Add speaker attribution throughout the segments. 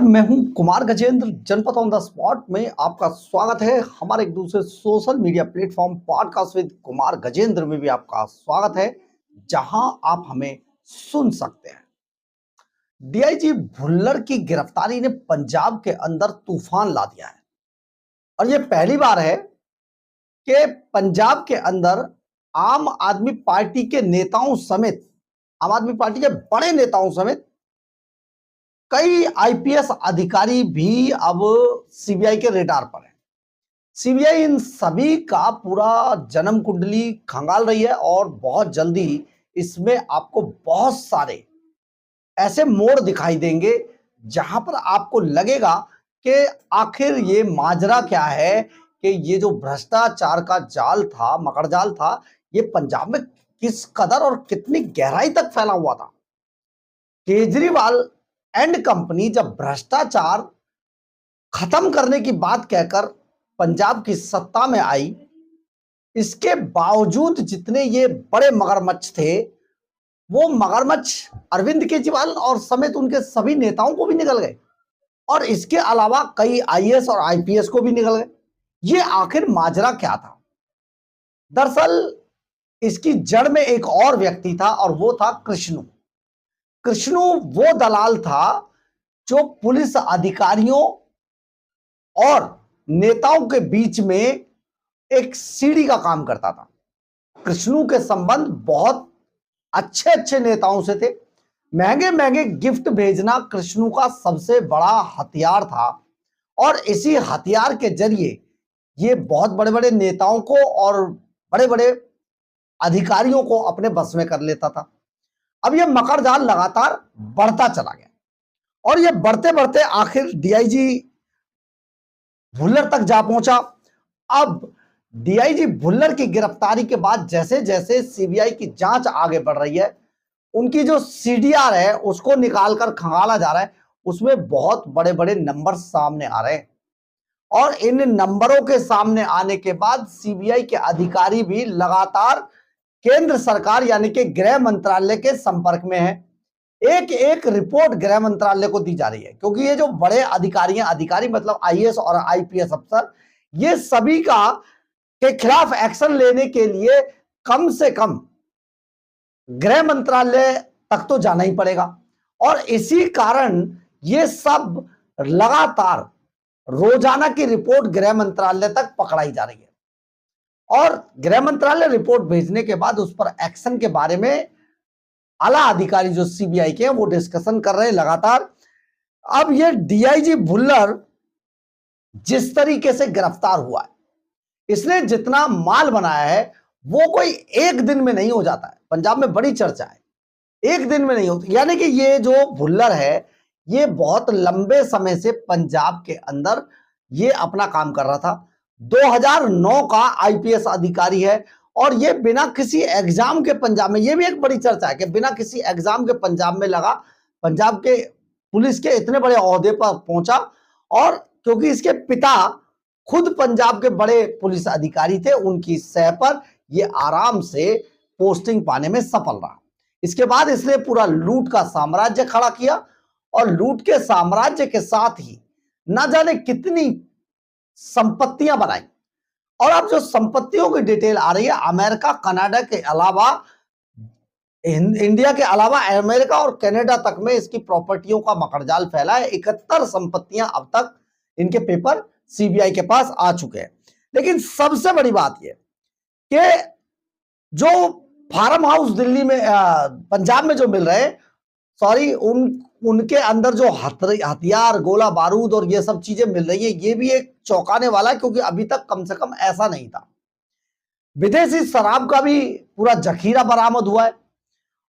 Speaker 1: मैं हूं कुमार गजेंद्र। जनपद ऑन द स्पॉट में आपका स्वागत है। हमारे एक दूसरे social media platform podcast with Kumar Gajendra में भी आपका स्वागत है, जहां आप हमें सुन सकते हैं। डीआईजी भुल्लर की गिरफ्तारी ने पंजाब के अंदर तूफान ला दिया है और यह पहली बार है कि पंजाब के अंदर आम आदमी पार्टी के नेताओं समेत, आम आदमी पार्टी के बड़े नेताओं समेत कई आईपीएस अधिकारी भी अब सीबीआई के रेडार पर है। सीबीआई इन सभी का पूरा जन्म कुंडली खंगाल रही है और बहुत जल्दी इसमें आपको बहुत सारे ऐसे मोड़ दिखाई देंगे जहां पर आपको लगेगा कि आखिर ये माजरा क्या है, कि ये जो भ्रष्टाचार का जाल था, मकड़ जाल था, ये पंजाब में किस कदर और कितनी गहराई तक फैला हुआ था। केजरीवाल एंड कंपनी जब भ्रष्टाचार खत्म करने की बात कहकर पंजाब की सत्ता में आई, इसके बावजूद जितने ये बड़े मगरमच्छ थे, वो मगरमच्छ अरविंद केजरीवाल और समेत उनके सभी नेताओं को भी निकल गए और इसके अलावा कई आईएएस और आईपीएस को भी निकल गए। ये आखिर माजरा क्या था? दरअसल इसकी जड़ में एक और व्यक्ति था और वो था कृष्णू। कृष्णू वो दलाल था जो पुलिस अधिकारियों और नेताओं के बीच में एक सीढ़ी का काम करता था। कृष्णू के संबंध बहुत अच्छे अच्छे नेताओं से थे। महंगे महंगे गिफ्ट भेजना कृष्णू का सबसे बड़ा हथियार था और इसी हथियार के जरिए ये बहुत बड़े बड़े नेताओं को और बड़े बड़े अधिकारियों को अपने बस में कर लेता था। अब यह मकर जाल लगातार बढ़ता चला गया और यह बढ़ते बढ़ते आखिर डीआईजी भुल्लर तक जा पहुंचा। अब डीआईजी भुल्लर की गिरफ्तारी के बाद जैसे जैसे सीबीआई की जांच आगे बढ़ रही है, उनकी जो सीडीआर है उसको निकालकर खंगाला जा रहा है, उसमें बहुत बड़े बड़े नंबर सामने आ रहे हैं और इन नंबरों के सामने आने के बाद सीबीआई के अधिकारी भी लगातार केंद्र सरकार यानी कि गृह मंत्रालय के संपर्क में है। एक एक रिपोर्ट गृह मंत्रालय को दी जा रही है, क्योंकि ये जो बड़े अधिकारी हैं, अधिकारी मतलब आईएएस और आईपीएस अफसर, ये सभी का के खिलाफ एक्शन लेने के लिए कम से कम गृह मंत्रालय तक तो जाना ही पड़ेगा और इसी कारण ये सब लगातार रोजाना की रिपोर्ट गृह मंत्रालय तक पकड़ाई जा रही है और गृह मंत्रालय रिपोर्ट भेजने के बाद उस पर एक्शन के बारे में आला अधिकारी जो सीबीआई के हैं वो डिस्कशन कर रहे हैं लगातार। अब ये डीआईजी भुल्लर जिस तरीके से गिरफ्तार हुआ है, इसने जितना माल बनाया है वो कोई एक दिन में नहीं हो जाता है। पंजाब में बड़ी चर्चा है, एक दिन में नहीं होती, यानी कि ये जो भुल्लर है ये बहुत लंबे समय से पंजाब के अंदर ये अपना काम कर रहा था। 2009 का आईपीएस अधिकारी है और ये बिना किसी एग्जाम के पंजाब में, ये भी एक बड़ी चर्चा है कि बिना किसी एग्जाम के पंजाब में लगा, पंजाब के पुलिस के इतने बड़े ओहदे पर पहुंचा और क्योंकि इसके पिता खुद पंजाब के बड़े पुलिस अधिकारी थे, उनकी सह पर ये आराम से पोस्टिंग पाने में सफल रहा। इसके बाद इसने पूरा लूट का साम्राज्य खड़ा किया और लूट के साम्राज्य के साथ ही ना जाने कितनी संपत्तियां बनाई और अब जो संपत्तियों की डिटेल आ रही है, अमेरिका कनाडा के अलावा इंडिया के अलावा अमेरिका और कनाडा तक में इसकी प्रॉपर्टियों का मकड़जाल फैला है। 71 संपत्तियां अब तक इनके पेपर सीबीआई के पास आ चुके हैं। लेकिन सबसे बड़ी बात यह कि जो फार्म हाउस दिल्ली में पंजाब में जो मिल रहे हैं, सॉरी, उनके अंदर जो हथियार, गोला बारूद और ये सब चीजें मिल रही है, ये भी एक चौंकाने वाला है, क्योंकि अभी तक कम से कम ऐसा नहीं था। विदेशी शराब का भी पूरा जखीरा बरामद हुआ है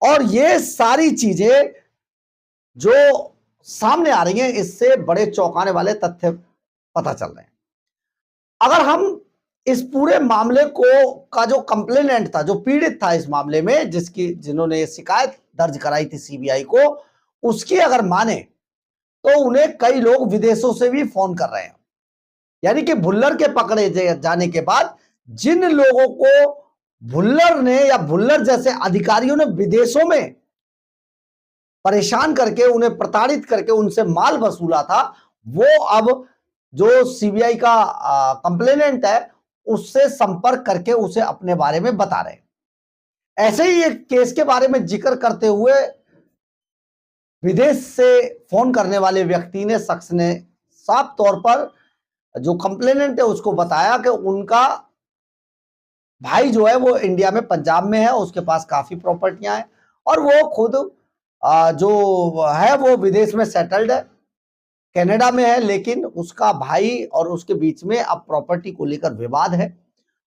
Speaker 1: और ये सारी चीजें जो सामने आ रही हैं, इससे बड़े चौंकाने वाले तथ्य पता चल रहे हैं। अगर हम इस पूरे मामले को का जो कंप्लेनेंट था, जो पीड़ित था इस मामले में, जिन्होंने ये शिकायत दर्ज कराई थी सीबीआई को, उसकी अगर माने तो उन्हें कई लोग विदेशों से भी फोन कर रहे हैं। यानी कि भुल्लर के पकड़े जाने के बाद जिन लोगों को भुल्लर ने या भुल्लर जैसे अधिकारियों ने विदेशों में परेशान करके, उन्हें प्रताड़ित करके उनसे माल वसूला था, वो अब जो सीबीआई का कंप्लेनेंट है उससे संपर्क करके उसे अपने बारे में बता रहे हैं। ऐसे ही एक केस के बारे में जिक्र करते हुए विदेश से फोन करने वाले व्यक्ति ने, शख्स ने साफ तौर पर जो कंप्लेनेंट है उसको बताया कि उनका भाई जो है वो इंडिया में पंजाब में है, उसके पास काफी प्रॉपर्टियां हैं और वो खुद जो है वो विदेश में सेटल्ड है, कनाडा में है, लेकिन उसका भाई और उसके बीच में अब प्रॉपर्टी को लेकर विवाद है।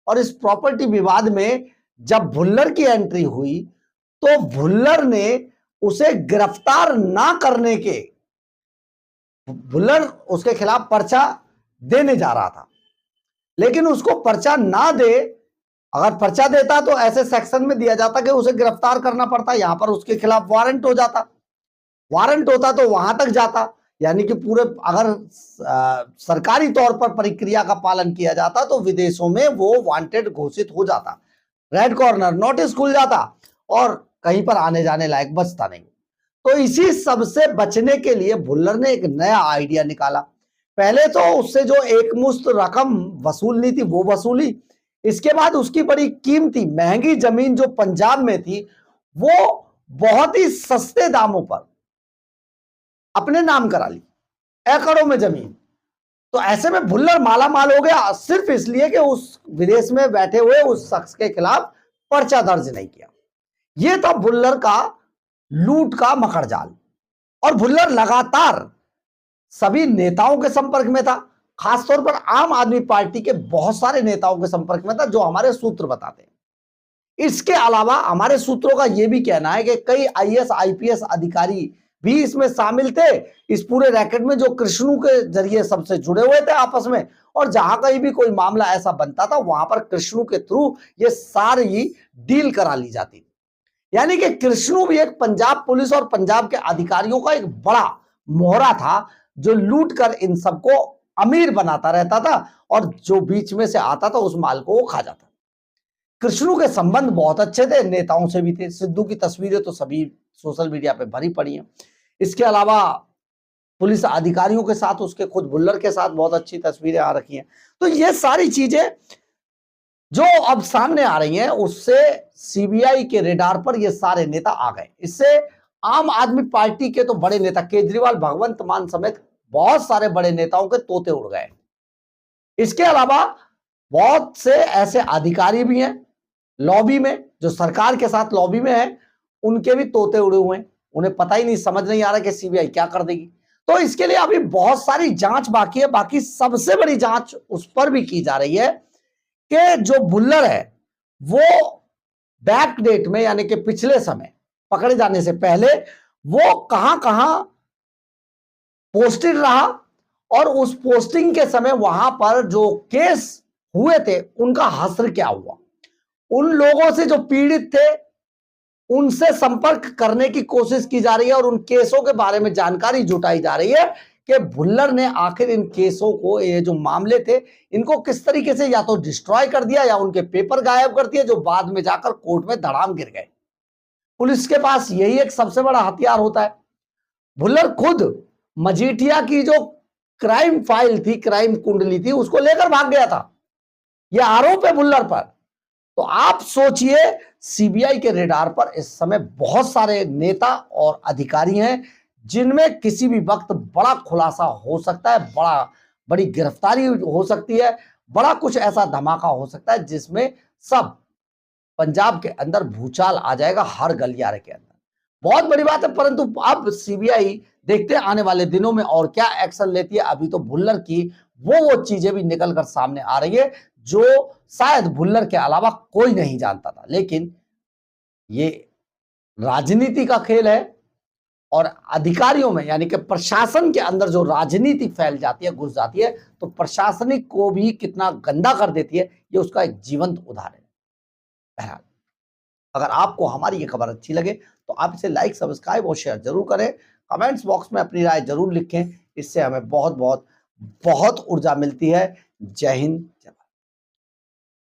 Speaker 1: और इस प्रॉपर्टी विवाद में जब भुल्लर की एंट्री हुई तो भुल्लर ने उसे गिरफ्तार ना करने के, भुल्लर उसके खिलाफ पर्चा देने जा रहा था, लेकिन उसको पर्चा ना दे, अगर पर्चा देता तो ऐसे सेक्शन में दिया जाता कि उसे गिरफ्तार करना पड़ता, यहां पर उसके खिलाफ वारंट हो जाता, वारंट होता तो वहां तक जाता, यानी कि पूरे अगर सरकारी तौर पर प्रक्रिया का पालन किया जाता तो विदेशों में वो वांटेड घोषित हो जाता, रेड कॉर्नर नोटिस खुल जाता और कहीं पर आने जाने लायक बचता नहीं। तो इसी सब से बचने के लिए भुल्लर ने एक नया आइडिया निकाला। पहले तो उससे जो एकमुश्त रकम वसूलनी थी वो वसूली, इसके बाद उसकी बड़ी कीमती महंगी जमीन जो पंजाब में थी वो बहुत ही सस्ते दामों पर अपने नाम करा ली, एकड़ों में जमीन। तो ऐसे में भुल्लर माला माल हो गया, सिर्फ इसलिए कि उस विदेश में बैठे हुए उस शख्स के खिलाफ पर्चा दर्ज नहीं किया। यह था भुल्लर का लूट का मकड़ जाल। और भुल्लर लगातार सभी नेताओं के संपर्क में था, खासतौर पर आम आदमी पार्टी के बहुत सारे नेताओं के संपर्क में था, जो हमारे सूत्र बताते हैं। इसके अलावा हमारे सूत्रों का यह भी कहना है कि कई आईएएस आईपीएस अधिकारी भी इसमें शामिल थे, इस पूरे रैकेट में, जो कृष्णु के जरिए सबसे जुड़े हुए थे आपस में। और जहां कहीं भी कोई मामला ऐसा बनता था वहां पर कृष्णु के थ्रू ये सारी डील करा ली जाती। यानी कि कृष्णु भी एक पंजाब पुलिस और पंजाब के अधिकारियों का एक बड़ा मोहरा था, जो लूट कर इन सबको अमीर बनाता रहता था और जो बीच में से आता था उस माल को वो खा जाता। कृष्णु के संबंध बहुत अच्छे थे, नेताओं से भी थे। सिद्धू की तस्वीरें तो सभी सोशल मीडिया पे भरी पड़ी हैं। इसके अलावा पुलिस अधिकारियों के साथ, उसके खुद भुल्लर के साथ बहुत अच्छी तस्वीरें आ रखी हैं। तो ये सारी चीजें जो अब सामने आ रही हैं उससे सीबीआई के रेडार पर ये सारे नेता आ गए। इससे आम आदमी पार्टी के तो बड़े नेता केजरीवाल, भगवंत मान समेत बहुत सारे बड़े नेताओं के तोते उड़ गए। इसके अलावा बहुत से ऐसे अधिकारी भी हैं लॉबी में, जो सरकार के साथ लॉबी में है, उनके भी तोते उड़े हुए हैं। उन्हें पता ही नहीं, समझ नहीं आ रहा कि सीबीआई क्या कर देगी। तो इसके लिए अभी बहुत सारी जांच बाकी है। बाकी सबसे बड़ी जांच उस पर भी की जा रही है कि जो भुल्लर है वो बैक डेट में, यानी कि पिछले समय पकड़े जाने से पहले वो कहां कहां पोस्टेड रहा और उस पोस्टिंग के समय वहां पर जो केस हुए थे उनका हश्र क्या हुआ। उन लोगों से जो पीड़ित थे उनसे संपर्क करने की कोशिश की जा रही है और उन केसों के बारे में जानकारी जुटाई जा रही है कि भुल्लर ने आखिर इन केसों को, ये जो मामले थे, इनको किस तरीके से या तो डिस्ट्रॉय कर दिया या उनके पेपर गायब कर दिए, जो बाद में जाकर कोर्ट में धड़ाम गिर गए। पुलिस के पास यही एक सबसे बड़ा हथियार होता है। भुल्लर खुद मजीठिया की जो क्राइम फाइल थी, क्राइम कुंडली थी, उसको लेकर भाग गया था। यह आरोप है भुल्लर पर। तो आप सोचिए, सीबीआई के रेडार पर इस समय बहुत सारे नेता और अधिकारी हैं जिनमें किसी भी वक्त बड़ा खुलासा हो सकता है, बड़ी गिरफ्तारी हो सकती है, बड़ा कुछ ऐसा धमाका हो सकता है जिसमें सब पंजाब के अंदर भूचाल आ जाएगा, हर गलियारे के अंदर। बहुत बड़ी बात है। परंतु अब सीबीआई देखते हैं आने वाले दिनों में और क्या एक्शन लेती है। अभी तो भुल्लर की वो चीजें भी निकल कर सामने आ रही है जो शायद भुल्लर के अलावा कोई नहीं जानता था। लेकिन ये राजनीति का खेल है और अधिकारियों में, यानी कि प्रशासन के अंदर जो राजनीति फैल जाती है, घुस जाती है, तो प्रशासनिक को भी कितना गंदा कर देती है, ये उसका एक जीवंत उदाहरण है। बहरहाल, अगर आपको हमारी ये खबर अच्छी लगे तो आप इसे लाइक, सब्सक्राइब और शेयर जरूर करें। कमेंट्स बॉक्स में अपनी राय जरूर लिखें, इससे हमें बहुत बहुत बहुत ऊर्जा मिलती है। जय हिंद, जय भारत।